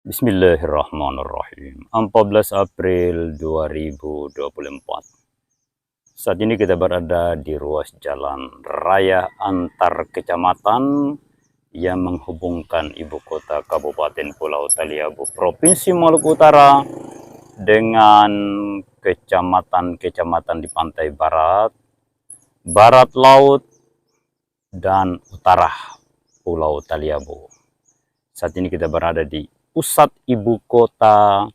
Bismillahirrahmanirrahim. 14 April 2024. Saat ini kita berada di ruas jalan raya antar kecamatan yang menghubungkan ibu kota Kabupaten Pulau Taliabu, Provinsi Maluku Utara dengan kecamatan-kecamatan di pantai barat, barat laut, dan utara Pulau Taliabu. Saat ini kita berada di pusat ibu kota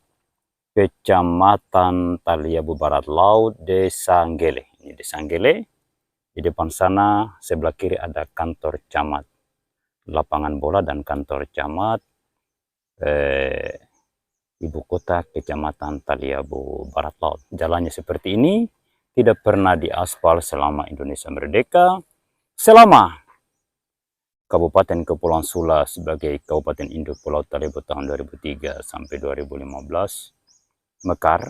Kecamatan Taliabu Barat Laut, Desa Nggele. Ini Desa Nggele. Di depan sana sebelah kiri ada kantor camat, lapangan bola dan kantor camat ibu kota Kecamatan Taliabu Barat Laut. Jalannya seperti ini, tidak pernah diaspal selama Indonesia merdeka, selama Kabupaten Kepulauan Sula sebagai Kabupaten Induk Pulau Taliabu tahun 2003 sampai 2015, mekar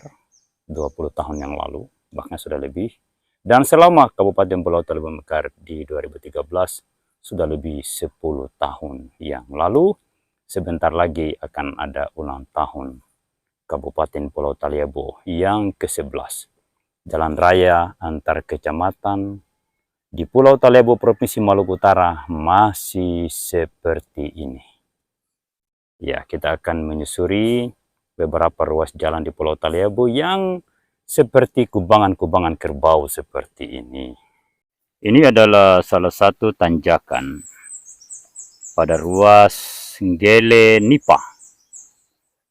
20 tahun yang lalu, bahkan sudah lebih. Dan selama Kabupaten Pulau Taliabu mekar di 2013, sudah lebih 10 tahun yang lalu. Sebentar lagi akan ada ulang tahun Kabupaten Pulau Taliabu yang ke-11. Jalan raya antar kecamatan di Pulau Taliabu, Provinsi Maluku Utara masih seperti ini. Ya, kita akan menyusuri beberapa ruas jalan di Pulau Taliabu yang seperti kubangan-kubangan kerbau seperti ini. Ini adalah salah satu tanjakan pada ruas Nggele Nipa.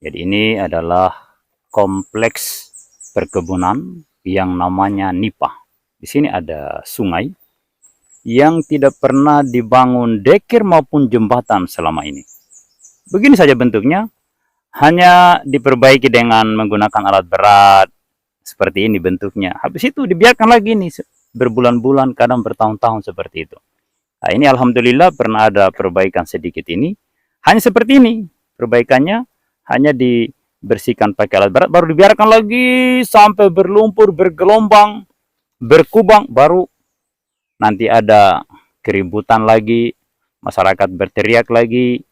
Jadi ini adalah kompleks perkebunan yang namanya Nipa. Di sini ada sungai yang tidak pernah dibangun dekir maupun jembatan selama ini. Begini saja bentuknya, hanya diperbaiki dengan menggunakan alat berat, seperti ini bentuknya. Habis itu dibiarkan lagi nih, berbulan-bulan, kadang bertahun-tahun seperti itu. Nah, ini alhamdulillah pernah ada perbaikan sedikit ini, hanya seperti ini, perbaikannya hanya dibersihkan pakai alat berat, baru dibiarkan lagi sampai berlumpur, bergelombang, berkubang, baru nanti ada keributan lagi, masyarakat berteriak lagi,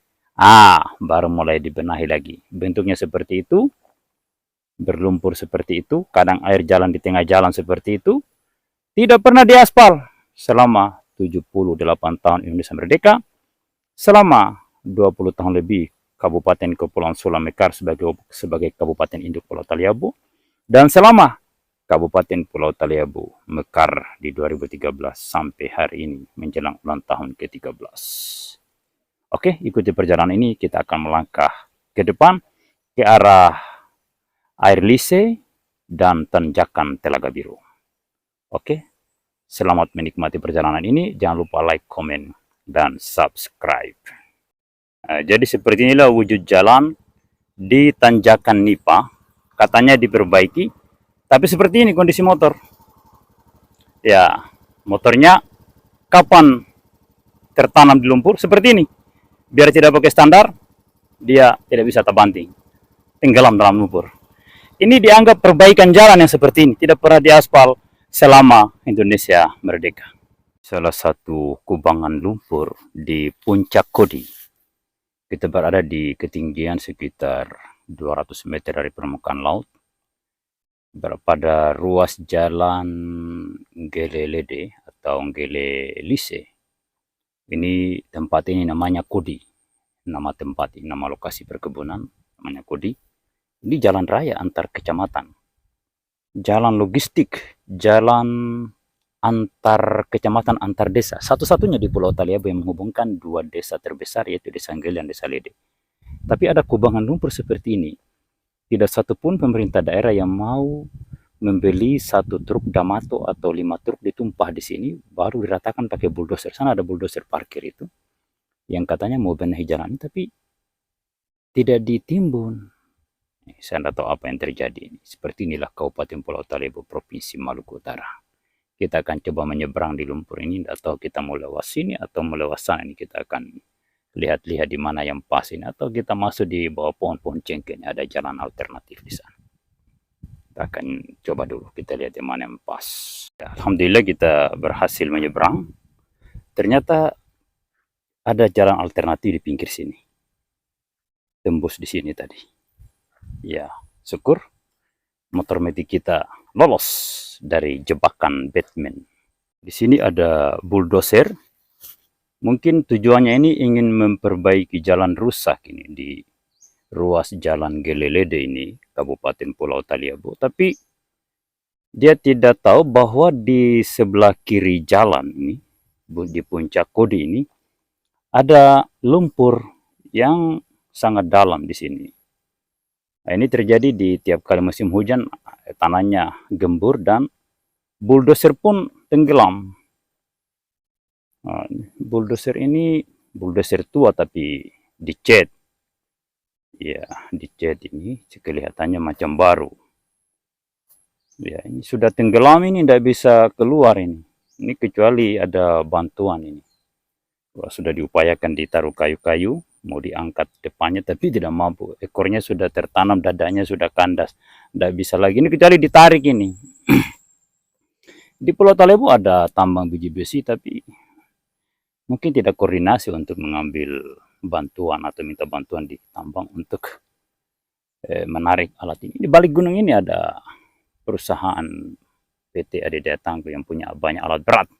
baru mulai dibenahi lagi. Bentuknya seperti itu, berlumpur seperti itu, kadang air jalan di tengah jalan seperti itu, tidak pernah diaspal selama 78 tahun Indonesia merdeka, selama 20 tahun lebih Kabupaten Kepulauan Sula mekar sebagai Kabupaten Induk Pulau Taliabu, dan selama Kabupaten Pulau Taliabu mekar di 2013 sampai hari ini menjelang ulang tahun ke-13. Oke, ikuti perjalanan ini, kita akan melangkah ke depan ke arah air lise dan tanjakan Telaga Biru. Oke, selamat menikmati perjalanan ini. Jangan lupa like, komen, dan subscribe. Jadi seperti inilah wujud jalan di tanjakan Nipa. Katanya diperbaiki, tapi seperti ini kondisi motor. Ya, motornya kapan tertanam di lumpur seperti ini. Biar tidak pakai standar, dia tidak bisa terbanting, tenggelam dalam lumpur. Ini dianggap perbaikan jalan yang seperti ini, tidak pernah diaspal selama Indonesia merdeka. Salah satu kubangan lumpur di Puncak Kodi. Kita berada di ketinggian sekitar 200 meter dari permukaan laut. Pada ruas jalan Nggele Lede atau Nggele Lise. Ini tempat ini namanya Kodi. Nama tempat ini, nama lokasi perkebunan namanya Kodi. Ini jalan raya antar kecamatan. Jalan logistik, jalan antar kecamatan, antar desa. Satu-satunya di Pulau Taliabu yang menghubungkan dua desa terbesar, yaitu Desa Nggele dan Desa Lede. Tapi ada kubangan lumpur seperti ini. Tidak satupun pemerintah daerah yang mau membeli 1 truk Damato atau 5 truk ditumpah di sini, baru diratakan pakai bulldozer. Sana ada bulldozer parkir itu, yang katanya mau benahi jalan, tapi tidak ditimbun. Saya tidak tahu apa yang terjadi. Seperti inilah Kabupaten Pulau Taliabu, Provinsi Maluku Utara. Kita akan coba menyeberang di lumpur ini, atau kita mau lewat sini atau mau lewat sana. Ini kita akan lihat-lihat di mana yang pas ini, atau kita masuk di bawah pohon-pohon cengkeh. Ada jalan alternatif di sana. Kita akan coba dulu, kita lihat di mana yang pas. Alhamdulillah kita berhasil menyeberang. Ternyata ada jalan alternatif di pinggir sini. tembus di sini tadi. Ya, syukur motor metik kita lolos dari jebakan Batman. Di sini ada bulldozer. Mungkin tujuannya ini ingin memperbaiki jalan rusak ini di ruas jalan Gelelede ini, Kabupaten Pulau Taliabu. Tapi dia tidak tahu bahwa di sebelah kiri jalan ini, di puncak Kodi ini, ada lumpur yang sangat dalam di sini. Nah, ini terjadi di tiap kali musim hujan, tanahnya gembur dan bulldozer pun tenggelam. Nah, bulldozer ini bulldozer tua tapi dicat. Ya, dicat ini kelihatannya macam baru. Ya, ini sudah tenggelam, ini tidak bisa keluar ini. Ini kecuali ada bantuan ini. Sudah diupayakan ditaruh kayu-kayu, mau diangkat depannya tapi tidak mampu. Ekornya sudah tertanam, dadanya sudah kandas. Tidak bisa lagi, ini kecuali ditarik ini. Di Pulau Taliabu ada tambang biji besi tapi mungkin tidak koordinasi untuk mengambil bantuan atau minta bantuan di tambang untuk menarik alat ini. Di balik gunung ini ada perusahaan PT Aditya Tangguh yang punya banyak alat berat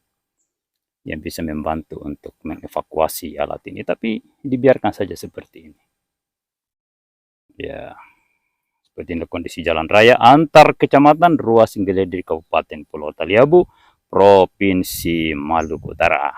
yang bisa membantu untuk mengevakuasi alat ini, tapi dibiarkan saja seperti ini. Ya, seperti ini kondisi jalan raya antar kecamatan Ruas Gelede di Kabupaten Pulau Taliabu, Provinsi Maluku Utara.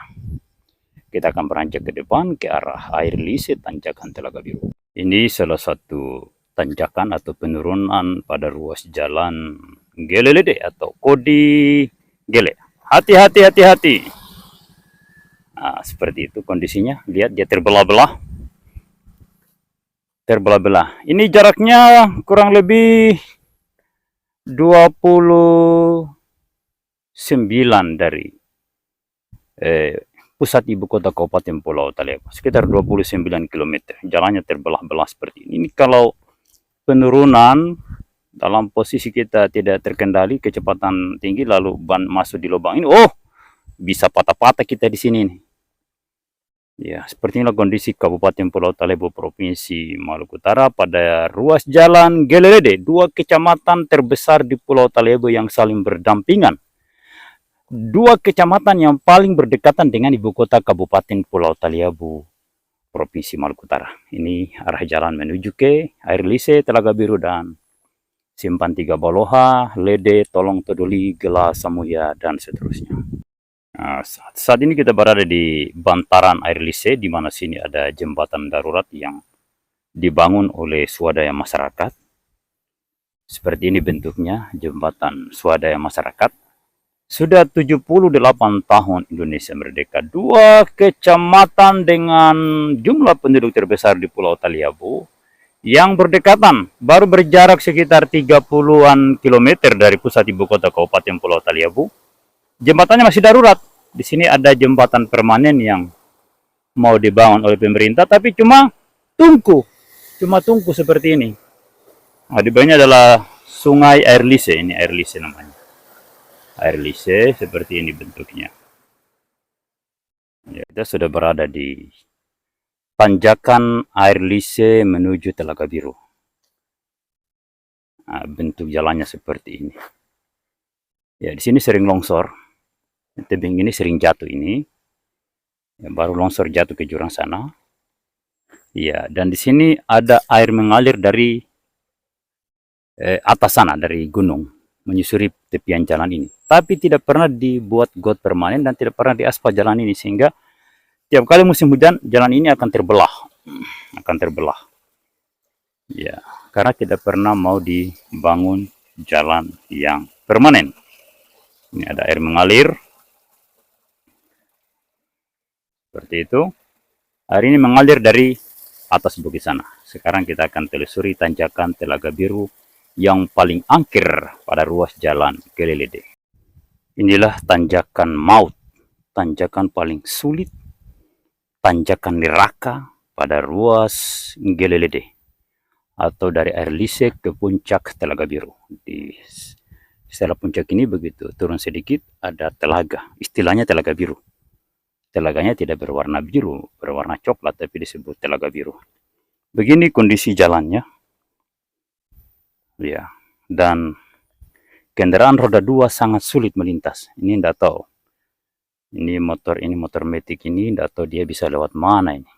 Kita akan beranjak ke depan ke arah air lise tanjakan Telaga Biru. Ini salah satu tanjakan atau penurunan pada ruas jalan Gelelede atau Kodi Gele. Hati-hati, hati-hati. Nah, seperti itu kondisinya. Lihat dia terbelah-belah. Terbelah-belah. Ini jaraknya kurang lebih 29 dari pusat ibu kota Kabupaten Pulau Taliabu, sekitar 29 km. Jalannya terbelah-belah seperti ini. Ini kalau penurunan dalam posisi kita tidak terkendali, kecepatan tinggi, lalu ban masuk di lubang ini, oh, bisa patah-patah kita di sini nih. Ya, seperti inilah kondisi Kabupaten Pulau Taliabu, Provinsi Maluku Utara pada ruas jalan Gelelede, dua kecamatan terbesar di Pulau Taliabu yang saling berdampingan. Dua kecamatan yang paling berdekatan dengan ibu kota Kabupaten Pulau Taliabu, Provinsi Maluku Utara. Ini arah jalan menuju ke air lise Telaga Biru dan Simpan Tiga Baloha, Lede, Tolong Todoli, Gela, Samuya, dan seterusnya. Nah, saat ini kita berada di bantaran air lise, di mana sini ada jembatan darurat yang dibangun oleh swadaya masyarakat. Seperti ini bentuknya, jembatan swadaya masyarakat. Sudah 78 tahun Indonesia merdeka. Dua kecamatan dengan jumlah penduduk terbesar di Pulau Taliabu yang berdekatan, baru berjarak sekitar 30-an kilometer dari pusat ibu kota Kabupaten Pulau Taliabu. Jembatannya masih darurat. Di sini ada jembatan permanen yang mau dibangun oleh pemerintah, tapi cuma tungku seperti ini. Nah, di bawahnya adalah sungai air lise, ini air lise namanya. Air lise seperti ini bentuknya. Ya, kita sudah berada di tanjakan air lise menuju Telaga Biru. Nah, bentuk jalannya seperti ini. Ya, di sini sering longsor. Tebing ini sering jatuh ini. Ya, baru longsor jatuh ke jurang sana. Ya, dan di sini ada air mengalir dari atas sana, dari gunung, menyusuri tepian jalan ini. Tapi tidak pernah dibuat got permanen dan tidak pernah diaspal jalan ini, sehingga tiap kali musim hujan jalan ini akan terbelah. Ya, karena tidak pernah mau dibangun jalan yang permanen. Ini ada air mengalir. Seperti itu. Air ini mengalir dari atas bukit sana. Sekarang kita akan telusuri tanjakan Telaga Biru yang paling angker pada ruas jalan Gelelede. Inilah tanjakan maut, tanjakan paling sulit, tanjakan neraka pada ruas Gelelede, atau dari air lise ke puncak Telaga Biru. Di setelah puncak ini begitu turun sedikit ada telaga, istilahnya Telaga Biru. Telaganya tidak berwarna biru, berwarna coklat, tapi disebut Telaga Biru. Begini kondisi jalannya, ya, dan kendaraan roda 2 sangat sulit melintas. Ini tidak tahu. Ini motor metik ini tidak tahu dia bisa lewat mana ini.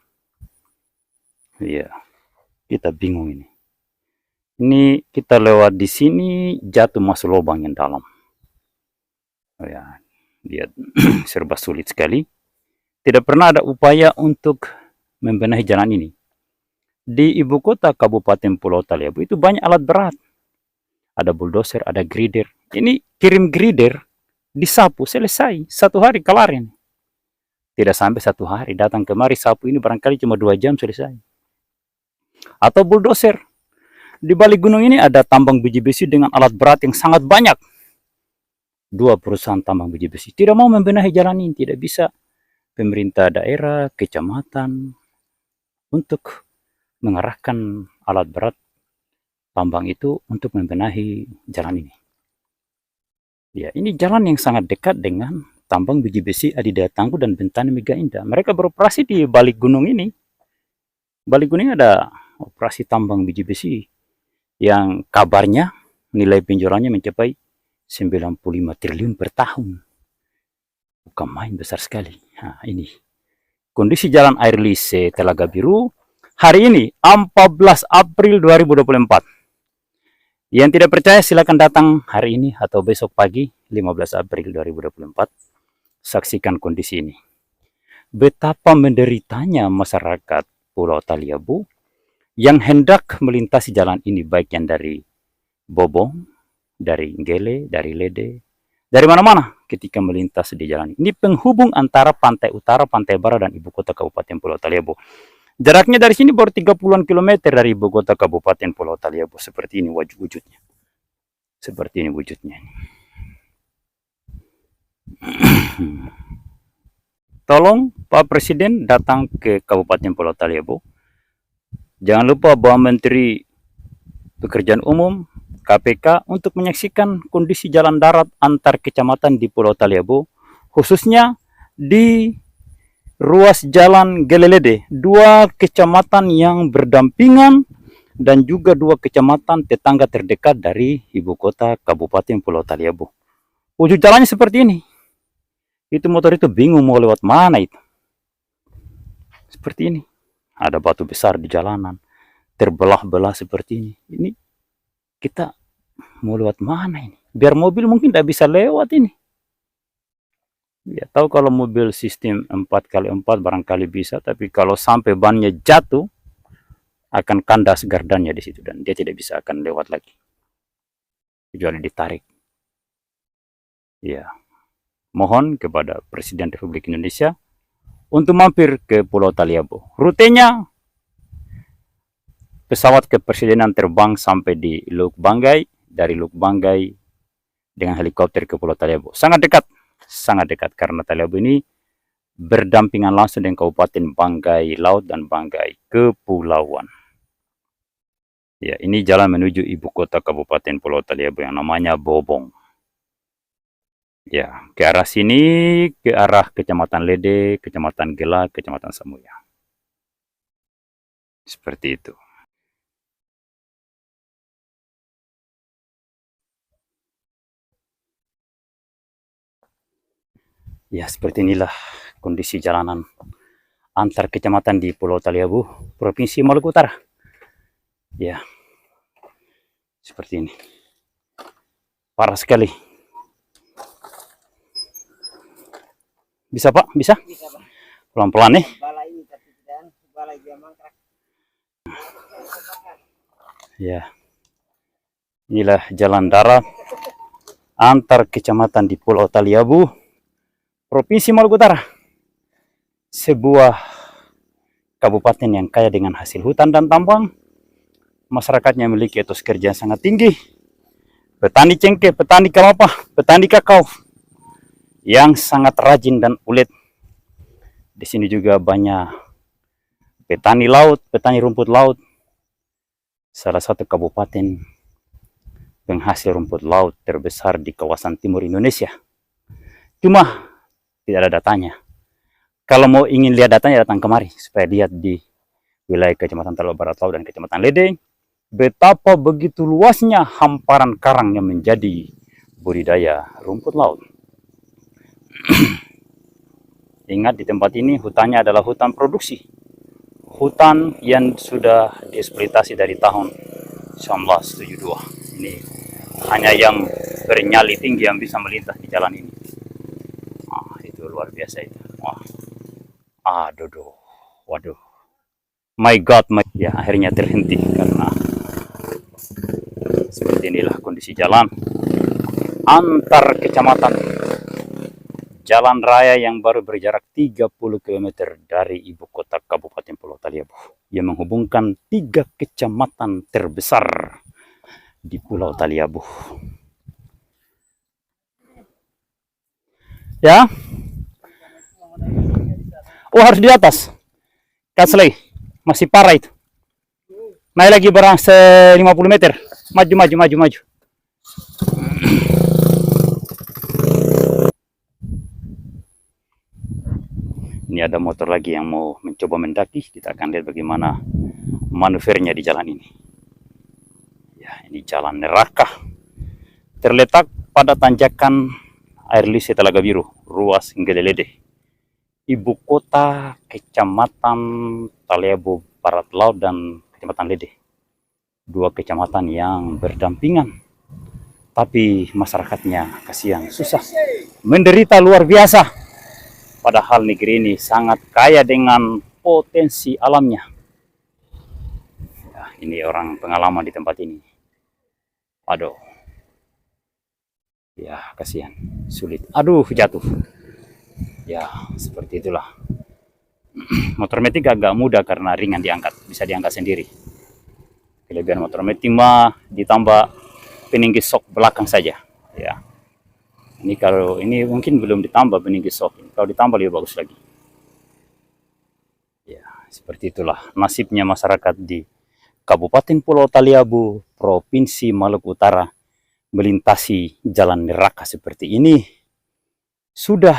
Ya, kita bingung ini. Ini kita lewat di sini jatuh masuk lubang yang dalam. Ya, lihat serba sulit sekali. Tidak pernah ada upaya untuk membenahi jalan ini. Di ibu kota Kabupaten Pulau Taliabu itu banyak alat berat. Ada bulldozer, ada grader. Ini kirim grader, disapu, selesai. 1 hari kelarin. Tidak sampai 1 hari, datang kemari sapu ini barangkali cuma 2 jam selesai. Atau bulldozer. Di balik gunung ini ada tambang biji besi dengan alat berat yang sangat banyak. 2 perusahaan tambang biji besi tidak mau membenahi jalan ini, tidak bisa. Pemerintah daerah, kecamatan, untuk mengarahkan alat berat tambang itu untuk membenahi jalan ini. Ya, ini jalan yang sangat dekat dengan tambang biji besi Adidaya Tangguh dan Bentani Mega Indah. Mereka beroperasi di balik gunung ini. Balik gunung ini ada operasi tambang biji besi yang kabarnya nilai penjualannya mencapai 95 triliun per tahun. Bukan main, besar sekali. Nah, ini kondisi jalan air lise Telaga Biru hari ini 14 April 2024. Yang tidak percaya silakan datang hari ini atau besok pagi 15 April 2024. Saksikan kondisi ini. Betapa menderitanya masyarakat Pulau Taliabu yang hendak melintasi jalan ini, baik yang dari Bobong, dari Nggele, dari Lede, dari mana-mana ketika melintas di jalan ini. Ini penghubung antara pantai utara, pantai barat, dan ibu kota Kabupaten Pulau Taliabu. Jaraknya dari sini baru 30-an kilometer dari ibu kota Kabupaten Pulau Taliabu. Seperti ini wujudnya. Seperti ini wujudnya. Tolong Pak Presiden datang ke Kabupaten Pulau Taliabu. Jangan lupa bawa Menteri Pekerjaan Umum, KPK, untuk menyaksikan kondisi jalan darat antar kecamatan di Pulau Taliabu, khususnya di ruas jalan Gelelede, 2 kecamatan yang berdampingan dan juga 2 kecamatan tetangga terdekat dari ibu kota Kabupaten Pulau Taliabu. Wujud jalannya seperti ini. Itu motor itu bingung mau lewat mana itu. Seperti ini. Ada batu besar di jalanan, terbelah-belah seperti ini. Ini kita mau lewat mana ini? Biar mobil mungkin tidak bisa lewat ini. Ya, tahu kalau mobil sistem 4x4 barangkali bisa, tapi kalau sampai bannya jatuh akan kandas gardannya di situ dan dia tidak bisa akan lewat lagi. Kecuali ditarik. Ya. Mohon kepada Presiden Republik Indonesia untuk mampir ke Pulau Taliabu. Rutenya pesawat kepresidenan terbang sampai di Luk Banggai, dari Luk Banggai dengan helikopter ke Pulau Taliabu. Sangat dekat karena Taliabu ini berdampingan langsung dengan Kabupaten Banggai Laut dan Banggai Kepulauan. Ya, ini jalan menuju ibu kota Kabupaten Pulau Taliabu yang namanya Bobong. Ya, ke arah sini, ke arah Kecamatan Lede, Kecamatan Gela, Kecamatan Samuya. Seperti itu. Ya, seperti inilah kondisi jalanan antar kecamatan di Pulau Taliabu, Provinsi Maluku Utara. Ya, seperti ini. Parah sekali. Bisa Pak? Bisa? Bisa, Pak. Pelan-pelan nih. Balai ini tapi dan balai dia mangkrak. Ya. Inilah jalan darat antar kecamatan di Pulau Taliabu, Provinsi Maluku Utara. Sebuah kabupaten yang kaya dengan hasil hutan dan tambang. Masyarakatnya memiliki etos kerja yang sangat tinggi. Petani cengkeh, petani kelapa, petani kakao yang sangat rajin dan ulet. Di sini juga banyak petani laut, petani rumput laut. Salah satu kabupaten penghasil rumput laut terbesar di kawasan timur Indonesia. Cuma tidak ada datanya. Kalau mau ingin lihat datanya datang kemari supaya lihat di wilayah Kecamatan Talabu Barat Laut dan Kecamatan Lede, betapa begitu luasnya hamparan karang yang menjadi budidaya rumput laut. Ingat, di tempat ini hutannya adalah hutan produksi, hutan yang sudah dieksploitasi dari tahun 1972. Ini hanya yang bernyali tinggi yang bisa melintas di jalan ini. Itu luar biasa itu. Aduh, waduh, my God, ya akhirnya terhenti karena seperti inilah kondisi jalan antar kecamatan. Jalan raya yang baru berjarak 30 km dari ibu kota Kabupaten Pulau Taliabu yang menghubungkan 3 kecamatan terbesar di Pulau Taliabu. Ya, harus di atas. Kasley, masih parah itu. Naik lagi barang 50 meter. Maju. Ini ada motor lagi yang mau mencoba mendaki. Kita akan lihat bagaimana manuvernya di jalan ini. Ya, ini jalan neraka. Terletak pada tanjakan air lise Telaga Biru, ruas Ngelelede. Ibu kota Kecamatan Taliabu Barat Laut dan Kecamatan Lede. 2 kecamatan yang berdampingan. Tapi masyarakatnya kasihan, susah, menderita luar biasa. Padahal negeri ini sangat kaya dengan potensi alamnya. Ya, ini orang pengalaman di tempat ini. Aduh. Ya, kasihan. Sulit. Aduh, jatuh. Ya, seperti itulah. Motor metik agak mudah karena ringan diangkat. Bisa diangkat sendiri. Kelebihan motor metik mah ditambah peninggi sok belakang saja. Ya. Ini kalau ini mungkin belum ditambah peninggi sok. Kalau ditambah lebih bagus lagi. Ya, seperti itulah nasibnya masyarakat di Kabupaten Pulau Taliabu, Provinsi Maluku Utara, melintasi jalan neraka seperti ini. Sudah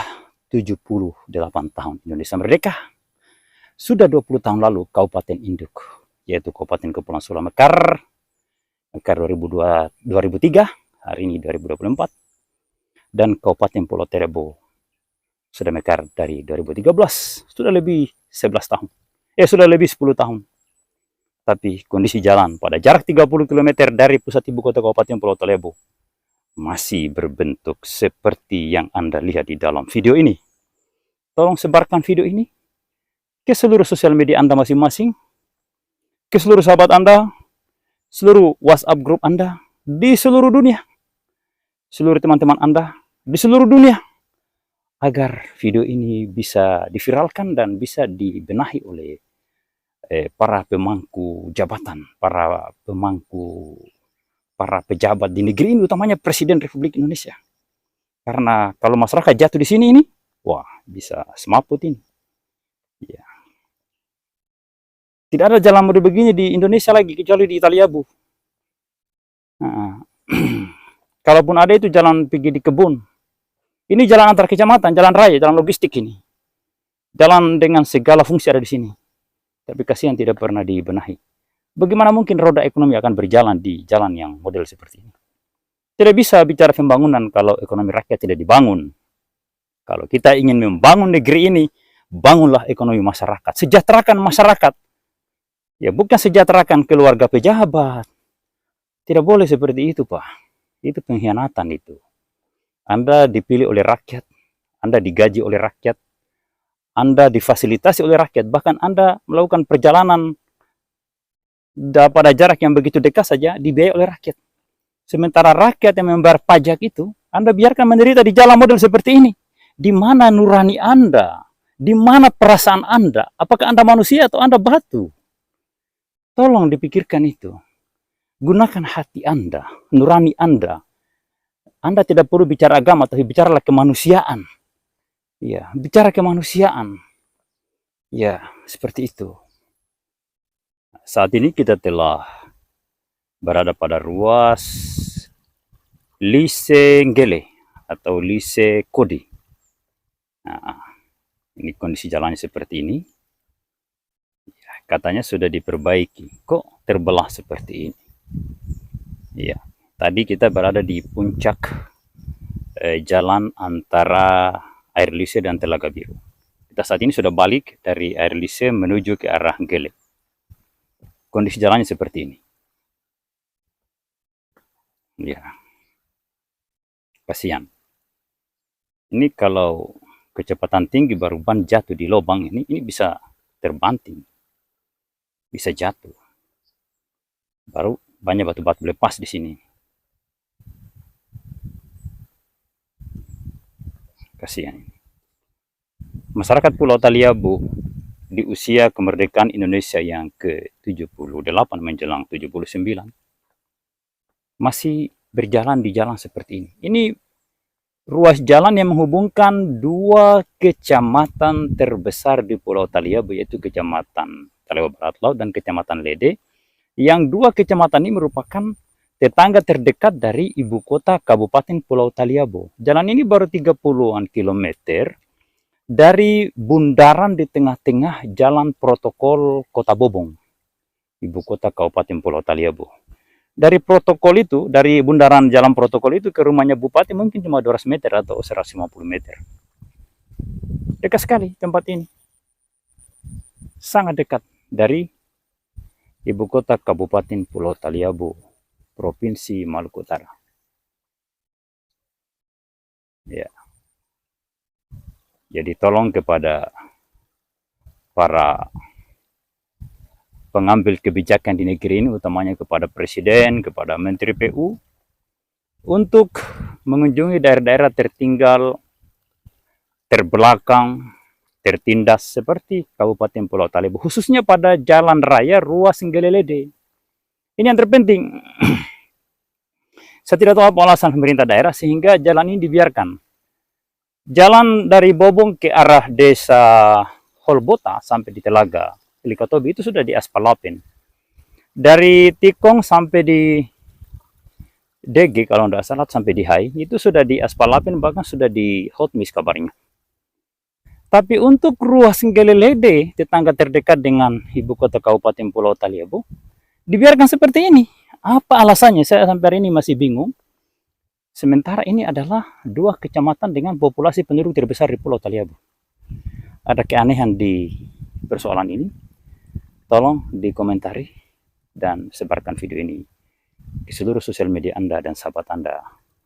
78 tahun Indonesia merdeka. Sudah 20 tahun lalu Kabupaten Induk, yaitu Kabupaten Kepulauan Sula mekar 2003, hari ini 2024. Dan Kabupaten Pulau Taliabu sudah mekar dari 2013, sudah lebih 11 tahun. Sudah lebih 10 tahun. Tapi kondisi jalan pada jarak 30 km dari pusat ibu kota Kabupaten Pulau Taliabu masih berbentuk seperti yang Anda lihat di dalam video ini. Tolong sebarkan video ini ke seluruh sosial media Anda masing-masing, ke seluruh sahabat Anda, seluruh WhatsApp grup Anda, di seluruh dunia, seluruh teman-teman Anda, di seluruh dunia, agar video ini bisa diviralkan dan bisa dibenahi oleh para pemangku jabatan, para pejabat di negeri ini, utamanya Presiden Republik Indonesia. Karena kalau masyarakat jatuh di sini ini, wah, bisa semaput ini. Ya. Tidak ada jalan model begini di Indonesia lagi, kecuali di Taliabu. Kalaupun ada itu jalan pergi di kebun. Ini jalan antar kecamatan, jalan raya, jalan logistik ini. Jalan dengan segala fungsi ada di sini. Tapi kasihan tidak pernah dibenahi. Bagaimana mungkin roda ekonomi akan berjalan di jalan yang model seperti ini? Tidak bisa bicara pembangunan kalau ekonomi rakyat tidak dibangun. Kalau kita ingin membangun negeri ini, bangunlah ekonomi masyarakat. Sejahterakan masyarakat. Ya, bukan sejahterakan keluarga pejabat. Tidak boleh seperti itu, Pak. Itu pengkhianatan itu. Anda dipilih oleh rakyat, Anda digaji oleh rakyat, Anda difasilitasi oleh rakyat, bahkan Anda melakukan perjalanan pada jarak yang begitu dekat saja dibiayai oleh rakyat. Sementara rakyat yang membayar pajak itu, Anda biarkan menderita di jalan model seperti ini. Di mana nurani Anda? Di mana perasaan Anda? Apakah Anda manusia atau Anda batu? Tolong dipikirkan itu. Gunakan hati Anda, nurani Anda. Anda tidak perlu bicara agama, tapi bicaralah kemanusiaan. Ya, bicara kemanusiaan. Ya, seperti itu. Saat ini kita telah berada pada ruas Lise Ngele atau Lise Kodi. Nah, ini kondisi jalannya seperti ini. Ya, katanya sudah diperbaiki. Kok terbelah seperti ini? Iya, tadi kita berada di puncak jalan antara Air Lise dan Telaga Biru. Kita saat ini sudah balik dari Air Lise menuju ke arah Gele. Kondisi jalannya seperti ini. Ya, kasihan. Ini kalau kecepatan tinggi baru ban jatuh di lubang ini bisa terbanting, bisa jatuh. Baru banyak batu-batu lepas di sini. Kasihan. Masyarakat Pulau Taliabu di usia kemerdekaan Indonesia yang ke-78 menjelang 79 masih berjalan di jalan seperti ini. Ini ruas jalan yang menghubungkan dua kecamatan terbesar di Pulau Taliabu, yaitu Kecamatan Taliabu Barat Laut dan Kecamatan Lede, yang dua kecamatan ini merupakan tetangga terdekat dari ibu kota Kabupaten Pulau Taliabu. Jalan ini baru 30-an kilometer dari bundaran di tengah-tengah jalan protokol Kota Bobong, ibu kota Kabupaten Pulau Taliabu. Dari protokol itu, dari bundaran jalan protokol itu ke rumahnya bupati mungkin cuma 200 meter atau 150 meter. Dekat sekali tempat ini. Sangat dekat dari ibu kota Kabupaten Pulau Taliabu, Provinsi Maluku Utara. Ya. Jadi tolong kepada para pengambil kebijakan di negeri ini, utamanya kepada Presiden, kepada Menteri PU, untuk mengunjungi daerah-daerah tertinggal, terbelakang, tertindas seperti Kabupaten Pulau Taliabu, khususnya pada jalan raya ruas Nggelelede. Ini yang terpenting. Saya tidak tahu apa alasan pemerintah daerah sehingga jalan ini dibiarkan. Jalan dari Bobong ke arah desa Holbota sampai di Telaga Likatobi itu sudah diaspalapin. Dari Tikong sampai di DG kalau tidak salah sampai di Hai itu sudah diaspalapin, bahkan sudah di hotmix kabarnya. Tapi untuk ruas Nggelelede, tetangga terdekat dengan ibu kota Kabupaten Pulau Taliabu, dibiarkan seperti ini. Apa alasannya? Saya sampai hari ini masih bingung. Sementara ini adalah dua kecamatan dengan populasi penduduk terbesar di Pulau Taliabu. Ada keanehan di persoalan ini. Tolong dikomentari dan sebarkan video ini ke seluruh sosial media Anda dan sahabat Anda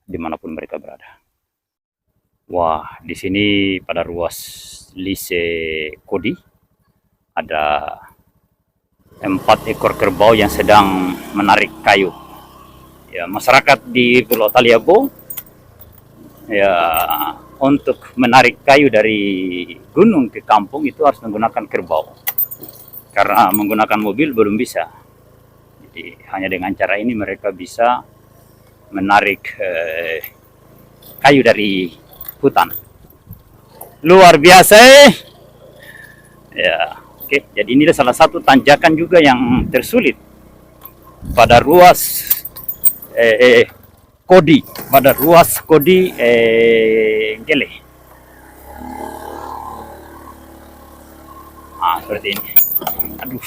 dimanapun mereka berada. Wah, di sini pada ruas Lise Kodi ada 4 ekor kerbau yang sedang menarik kayu. Ya, masyarakat di Pulau Taliabu ya untuk menarik kayu dari gunung ke kampung itu harus menggunakan kerbau. Karena menggunakan mobil belum bisa. Jadi hanya dengan cara ini mereka bisa menarik kayu dari hutan. Luar biasa. Ya, oke. Jadi ini salah satu tanjakan juga yang tersulit pada ruas Kodi, pada ruas Kodi Gele. Seperti ini. Aduh.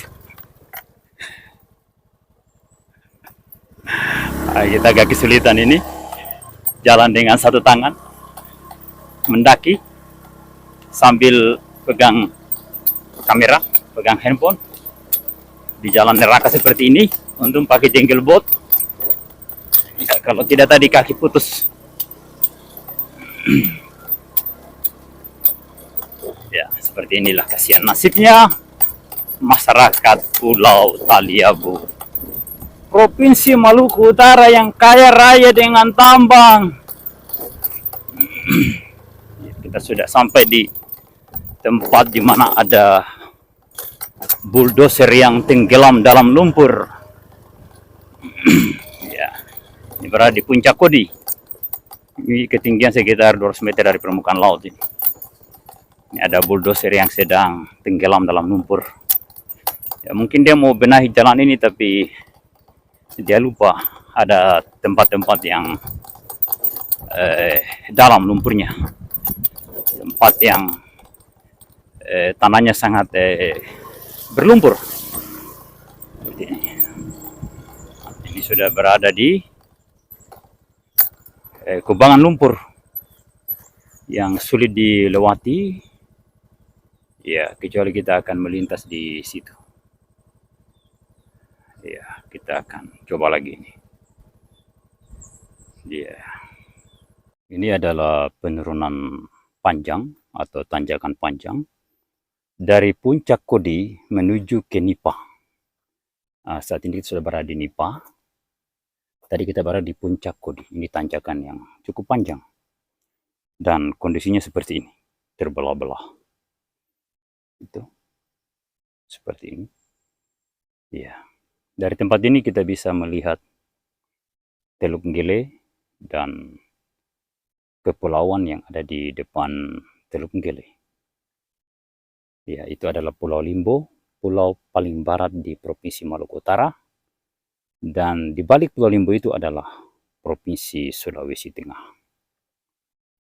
Kita agak kesulitan ini. Jalan dengan satu tangan. Mendaki. Sambil pegang kamera, pegang handphone. Di jalan neraka seperti ini. Untung pakai jengkel bot. Ya, kalau tidak tadi kaki putus. Ya, seperti inilah kasihan nasibnya masyarakat Pulau Taliabu, Provinsi Maluku Utara yang kaya raya dengan tambang. Kita sudah sampai di tempat di mana ada bulldozer yang tenggelam dalam lumpur. Ya, ini berada di puncak Kodi. Ini ketinggian sekitar 200 meter dari permukaan laut ini. Ini ada bulldozer yang sedang tenggelam dalam lumpur. Ya, mungkin dia mau benahi jalan ini tapi dia lupa ada tempat-tempat yang dalam lumpurnya, tempat yang tanahnya sangat berlumpur. Ini sudah berada di kubangan lumpur yang sulit dilewati, ya, kecuali kita akan melintas di situ. Ya, kita akan coba lagi ini. Ya, ini adalah penurunan panjang atau tanjakan panjang dari puncak Kodi menuju ke Nipa. Nah, saat ini kita sudah berada di Nipa. Tadi kita berada di puncak Kodi. Ini tanjakan yang cukup panjang. Dan kondisinya seperti ini. Terbelah-belah. Itu. Seperti ini. Ya. Dari tempat ini kita bisa melihat Teluk Nggele dan kepulauan yang ada di depan Teluk Nggele. Ya, itu adalah Pulau Limbo, pulau paling barat di Provinsi Maluku Utara. Dan di balik Pulau Limbo itu adalah Provinsi Sulawesi Tengah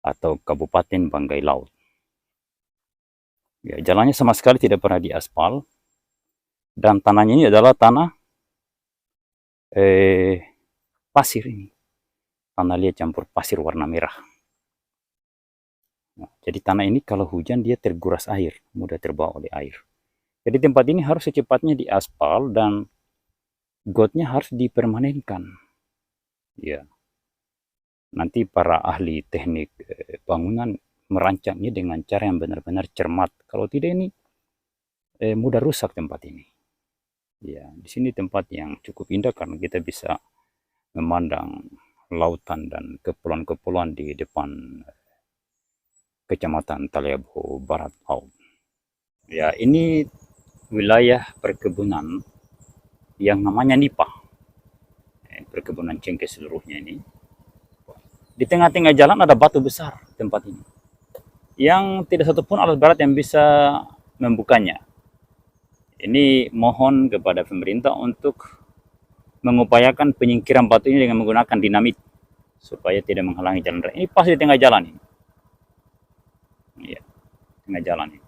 atau Kabupaten Banggai Laut. Ya, jalannya sama sekali tidak pernah diaspal dan tanahnya ini adalah tanah pasir ini. Tanah liat campur pasir warna merah. Nah, jadi tanah ini kalau hujan dia terguras air, mudah terbawa oleh air. Jadi tempat ini harus secepatnya diaspal dan gotnya harus dipermanenkan. Ya, nanti para ahli teknik bangunan merancangnya dengan cara yang benar-benar cermat. Kalau tidak ini mudah rusak tempat ini. Ya, di sini tempat yang cukup indah karena kita bisa memandang lautan dan kepulauan-kepulauan di depan Kecamatan Taliabu Barat Laut. Ya, ini wilayah perkebunan yang namanya Nipa. Perkebunan cengkeh seluruhnya ini. Di tengah-tengah jalan ada batu besar tempat ini. Yang tidak satupun alat berat yang bisa membukanya. Ini mohon kepada pemerintah untuk mengupayakan penyingkiran batu ini dengan menggunakan dinamit supaya tidak menghalangi jalan raya. Ini pas di tengah jalan ini. Ya, tengah jalan ini.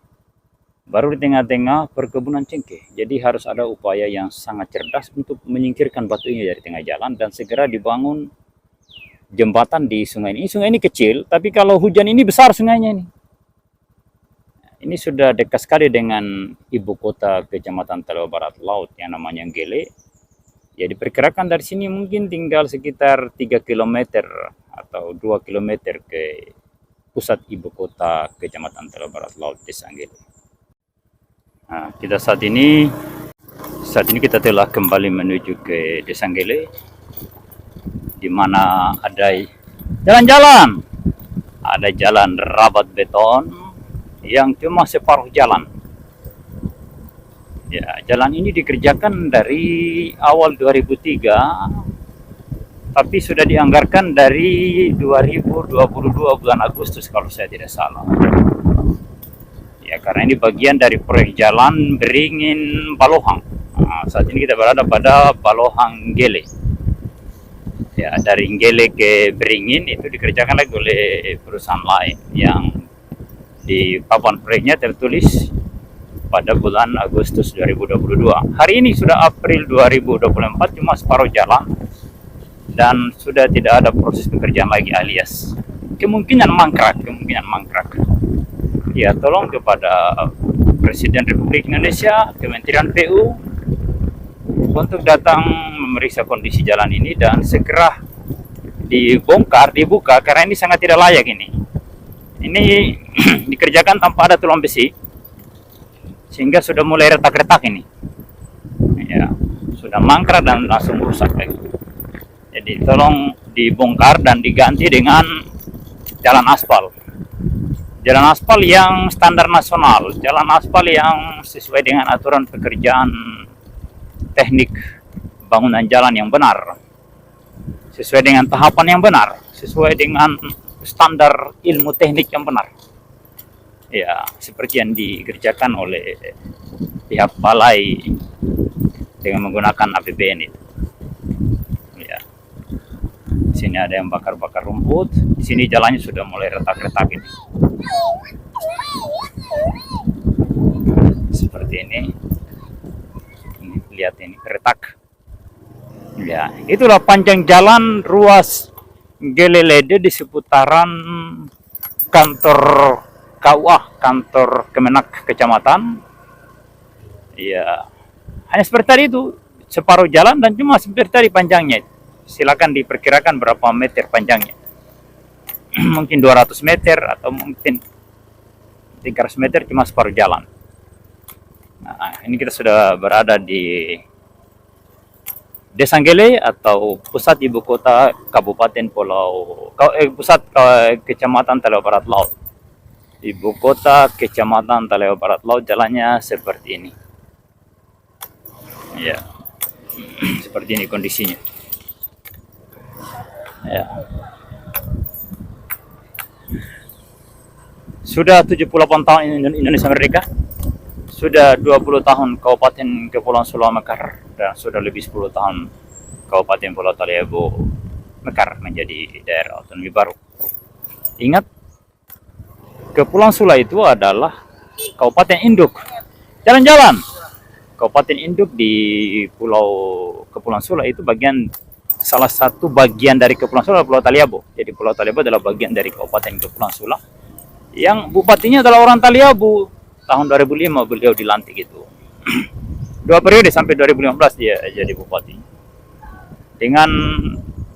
Baru di tengah-tengah perkebunan cengkeh. Jadi harus ada upaya yang sangat cerdas untuk menyingkirkan batu ini dari tengah jalan dan segera dibangun jembatan di sungai ini. Sungai ini kecil, tapi kalau hujan ini besar sungainya ini. Ini sudah dekat sekali dengan ibu kota Kecamatan Taliabu Barat Laut yang namanya Nggele. Ya, diperkirakan dari sini mungkin tinggal sekitar 3 km atau 2 km ke pusat ibu kota Kecamatan Taliabu Barat Laut, Desa Nggele. Nah, saat ini kita telah kembali menuju ke Desa Nggele, di mana ada jalan-jalan, ada jalan rabat beton yang cuma separuh jalan. Ya, jalan ini dikerjakan dari awal 2003, tapi sudah dianggarkan dari 2022 bulan Agustus kalau saya tidak salah. Ya, karena ini bagian dari proyek jalan Beringin Balohang. Nah, saat ini kita berada pada Balohang Nggele. Ya, dari Nggele ke Beringin itu dikerjakan lagi oleh perusahaan lain yang di papan proyeknya tertulis pada bulan Agustus 2022. Hari ini sudah April 2024, cuma separuh jalan dan sudah tidak ada proses pekerjaan lagi, alias kemungkinan mangkrak. Ya, tolong kepada Presiden Republik Indonesia, Kementerian PU untuk datang memeriksa kondisi jalan ini dan segera dibuka karena ini sangat tidak layak ini. Ini dikerjakan tanpa ada tulang besi sehingga sudah mulai retak-retak ini. Ya, sudah mangkrak dan langsung rusak lagi. Jadi tolong dibongkar dan diganti dengan jalan aspal. Jalan aspal yang standar nasional, jalan aspal yang sesuai dengan aturan pekerjaan teknik bangunan jalan yang benar, sesuai dengan tahapan yang benar, sesuai dengan standar ilmu teknik yang benar. Ya, seperti yang dikerjakan oleh pihak balai dengan menggunakan APBN itu. Ya. Di sini ada yang bakar-bakar rumput, di sini jalannya sudah mulai retak-retak ini. Seperti ini lihat ini retak. Ya, itulah panjang jalan ruas Gelelede di seputaran kantor KUA, kantor Kemenak Kecamatan. Ya, hanya seperti tadi itu, separuh jalan dan cuma seperti tadi panjangnya. Silakan diperkirakan berapa meter panjangnya. Mungkin 200 meter atau mungkin 300 meter, cuma separuh jalan. Nah, ini kita sudah berada di Desa Anggele atau pusat ibu kota Kabupaten pusat Kecamatan Taleo Barat Laut. Ibu kota Kecamatan Taleo Barat Laut, jalannya seperti ini. Ya, seperti ini kondisinya. Ya. Sudah 78 tahun Indonesia merdeka. Sudah 20 tahun Kabupaten Kepulauan Sula mekar, dan sudah lebih 10 tahun Kabupaten Pulau Taliabu mekar menjadi daerah otonomi baru. Ingat, Kepulauan Sula itu adalah kabupaten induk. Jalan-jalan. Kabupaten induk di Kepulauan Sula itu salah satu bagian dari Kepulauan Sula, Pulau Taliabu. Jadi Pulau Taliabu adalah bagian dari Kabupaten Kepulauan Sula yang bupatinya adalah orang Taliabu. Tahun 2005 beliau dilantik itu. 2 periode sampai 2015 dia jadi bupati. Dengan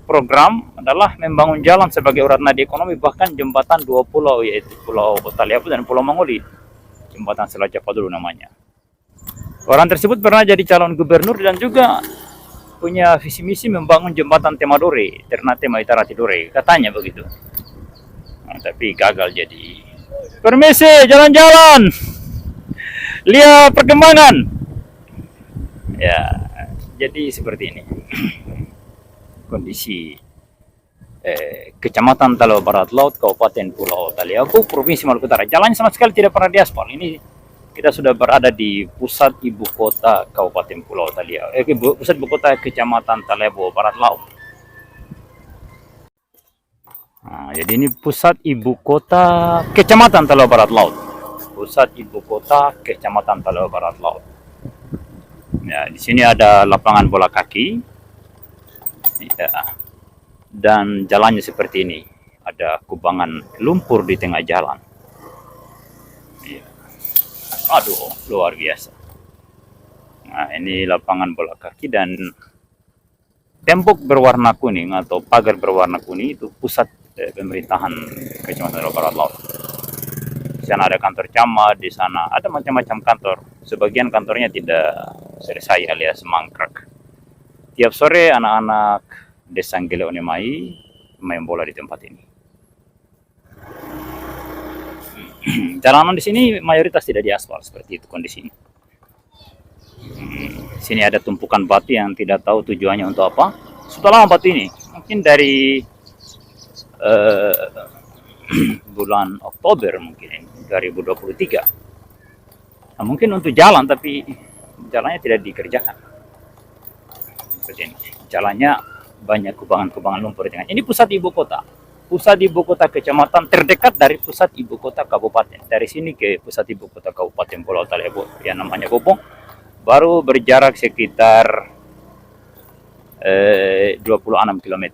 program adalah membangun jalan sebagai urat nadi ekonomi, bahkan jembatan 2 pulau, yaitu Pulau Taliabu dan Pulau Mangoli. Jembatan Selat Japa dulu namanya. Orang tersebut pernah jadi calon gubernur dan juga punya visi misi membangun jembatan Temadore, Ternate Maitara Tidore, katanya begitu. Nah, tapi gagal jadi. Permisi, jalan-jalan. Lihat perkembangan. Ya, jadi seperti ini kondisi Kecamatan Taleo Barat Laut, Kabupaten Pulau Taliabu, Provinsi Maluku Utara. Jalannya sama sekali tidak pernah diaspal. Ini kita sudah berada di pusat ibu kota Kabupaten Pulau Taliabu, pusat ibu kota Kecamatan Taleo Barat Laut. Nah, jadi ini pusat ibu kota Kecamatan Taleo Barat Laut. Pusat ibu kota Kecamatan Taleo Barat Laut. Ya, di sini ada lapangan bola kaki. Ya. Dan jalannya seperti ini. Ada kubangan lumpur di tengah jalan. Ya. Aduh, luar biasa. Nah, ini lapangan bola kaki dan tembok berwarna kuning atau pagar berwarna kuning itu pusat pemerintahan Kecamatan Taleo Barat Laut. Di sana ada kantor camat, di sana ada macam-macam kantor. Sebagian kantornya tidak selesai alias mangkrak. Tiap sore anak-anak Desa Anggele Onemai main bola di tempat ini. Jalanan di sini mayoritas tidak diaspal, seperti itu kondisinya. Sini ada tumpukan batu yang tidak tahu tujuannya untuk apa. Sudah lama batu ini, mungkin dari bulan Oktober mungkin 2023. Nah, mungkin untuk jalan, tapi jalannya tidak dikerjakan. Seperti ini. Jalannya banyak kubangan-kubangan lumpur. Ini pusat ibu kota. Pusat ibu kota kecamatan terdekat dari pusat ibu kota kabupaten. Dari sini ke pusat ibu kota Kabupaten Pulau Taliabu yang namanya Bopong baru berjarak sekitar 26 km.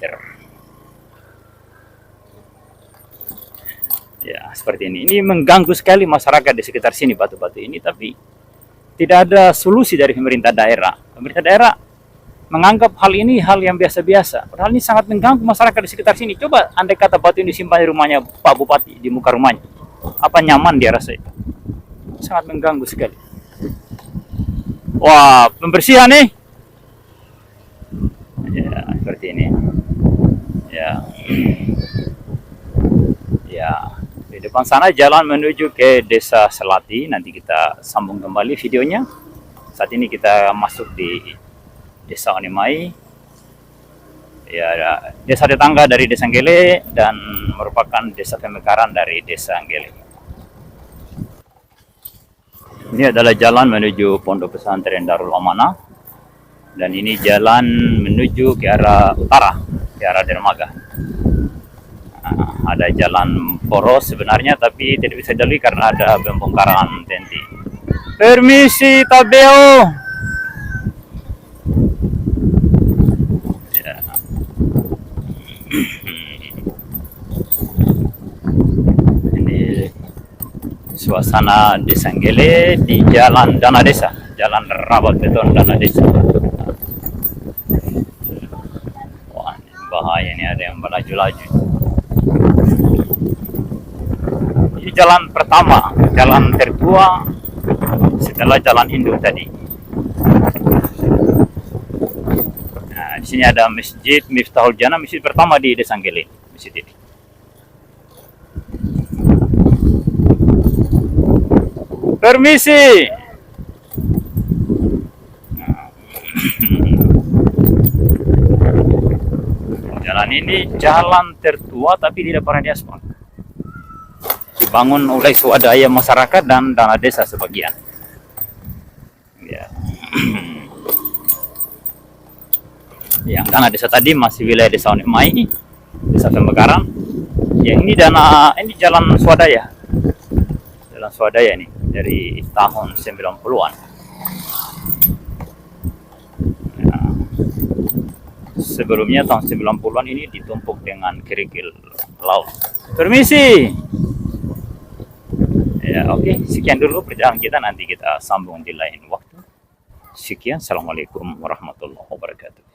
Ya, seperti ini. Ini mengganggu sekali masyarakat di sekitar sini, batu-batu ini, tapi tidak ada solusi dari pemerintah daerah. Pemerintah daerah menganggap hal ini hal yang biasa-biasa. Padahal ini sangat mengganggu masyarakat di sekitar sini. Coba andai kata batu ini disimpan di rumahnya Pak Bupati, di muka rumahnya. Apa nyaman dia rasa itu? Sangat mengganggu sekali. Wah, pembersihan nih. Ya, seperti ini. Ya. Ya. Di depan sana jalan menuju ke Desa Selati. Nanti kita sambung kembali videonya. Saat ini kita masuk di Desa Onemai. Ya, desa tetangga dari Desa Anggele dan merupakan desa pemekaran dari Desa Anggele. Ini adalah jalan menuju Pondok Pesantren Darul Amanah. Dan ini jalan menuju ke arah utara, ke arah dermaga. Ada jalan poros sebenarnya, tapi tidak bisa dilalui karena ada pembongkaran TNT. Permisi, Tabeo. Ini suasana di Sanggele di Jalan Dana Desa, Jalan Rabat Beton Dana Desa. Wah, ini bahaya, ini ada yang berlaju-laju. Ini jalan pertama, jalan tertua setelah jalan induk tadi. Nah, di sini ada Masjid Miftahul Jannah, masjid pertama di Desa Sanggele, masjid ini. Permisi. Jalan ini jalan tertua tapi tidak pernah diaspal. Dibangun oleh swadaya masyarakat dan dana desa sebagian. Ya. Yang dana desa tadi masih wilayah Desa Unikmai, Desa Pemekaran. Yang ini ini jalan swadaya. Jalan swadaya ini dari tahun 90-an. Ya. Sebelumnya tahun 90-an ini ditumpuk dengan kerikil laut. Permisi. Ya, oke, sekian dulu perjalanan kita, nanti kita sambung di lain waktu. Sekian, assalamualaikum warahmatullahi wabarakatuh.